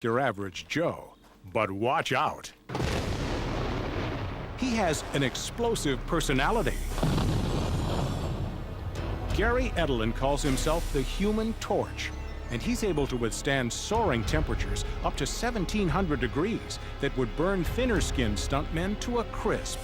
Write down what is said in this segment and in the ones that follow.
your average Joe, but watch out. He has an explosive personality. Gary Edelen calls himself the Human Torch, and he's able to withstand soaring temperatures up to 1,700 degrees that would burn thinner-skinned stuntmen to a crisp.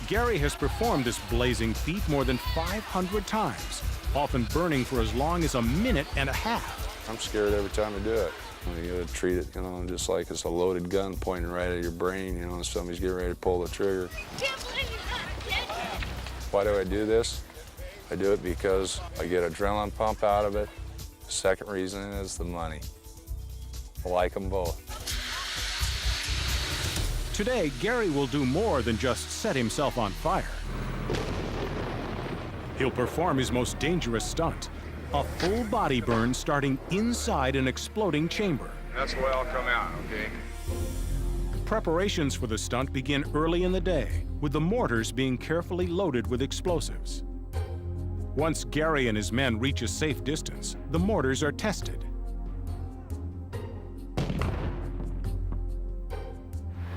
Gary has performed this blazing feat more than 500 times, often burning for as long as a minute and a half. I'm scared every time I do it. You gotta treat it, just like it's a loaded gun pointing right at your brain, and somebody's getting ready to pull the trigger. Why do I do this? I do it because I get adrenaline pump out of it. The second reason is the money. I like them both. Today, Gary will do more than just set himself on fire. He'll perform his most dangerous stunt, a full body burn starting inside an exploding chamber. That's the way I'll come out, okay? Preparations for the stunt begin early in the day, with the mortars being carefully loaded with explosives. Once Gary and his men reach a safe distance, the mortars are tested.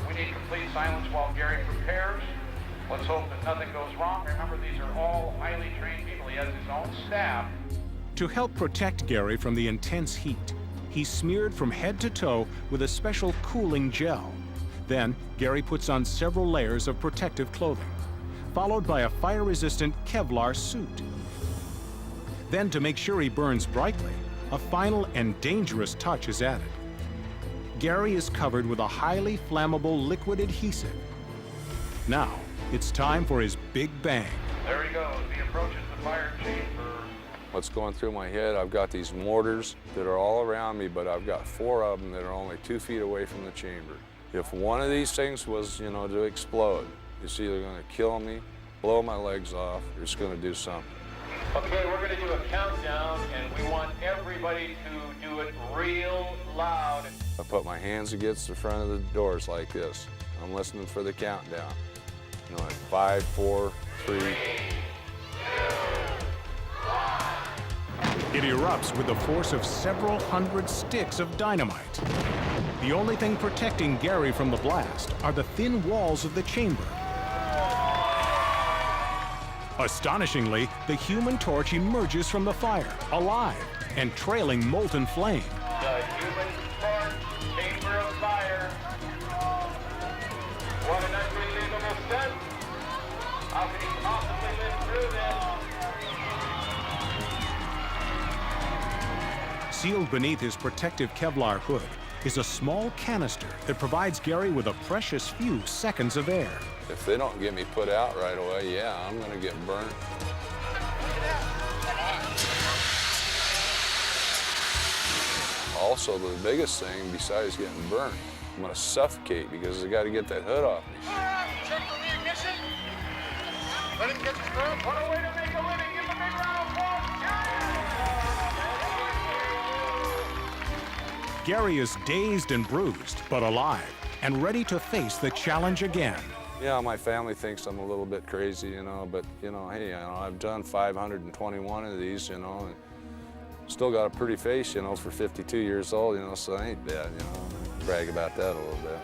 We need complete silence while Gary prepares. Let's hope that nothing goes wrong. Remember, these are all highly trained people. He has his own staff. To help protect Gary from the intense heat, he's smeared from head to toe with a special cooling gel. Then, Gary puts on several layers of protective clothing, followed by a fire-resistant Kevlar suit. Then, to make sure he burns brightly, a final and dangerous touch is added. Gary is covered with a highly flammable liquid adhesive. Now, it's time for his big bang. There he goes. He approaches the fire chamber. What's going through my head, I've got these mortars that are all around me, but I've got 4 of them that are only 2 feet away from the chamber. If one of these things was, to explode, it's either going to kill me, blow my legs off, or it's going to do something. Okay, we're going to do a countdown, and we want everybody to do it real loud. I put my hands against the front of the doors like this. I'm listening for the countdown. Like 5, 4, 3. It erupts with the force of several hundred sticks of dynamite. The only thing protecting Gary from the blast are the thin walls of the chamber. Astonishingly, the Human Torch emerges from the fire, alive and trailing molten flame. The Human Torch, chamber of fire. What an unbelievable stunt. How can he possibly live through this? Sealed beneath his protective Kevlar hood is a small canister that provides Gary with a precious few seconds of air. If they don't get me put out right away, yeah, I'm going to get burnt. Also, the biggest thing, besides getting burnt, I'm going to suffocate because I got to get that hood off me. Check for the ignition. Let him get his breath. What a way to make a living. Give him a big round of applause. Gary is dazed and bruised, but alive and ready to face the challenge again. Yeah, my family thinks I'm a little bit crazy, but, hey, I've done 521 of these, and still got a pretty face, for 52 years old, so I ain't bad, brag about that a little bit.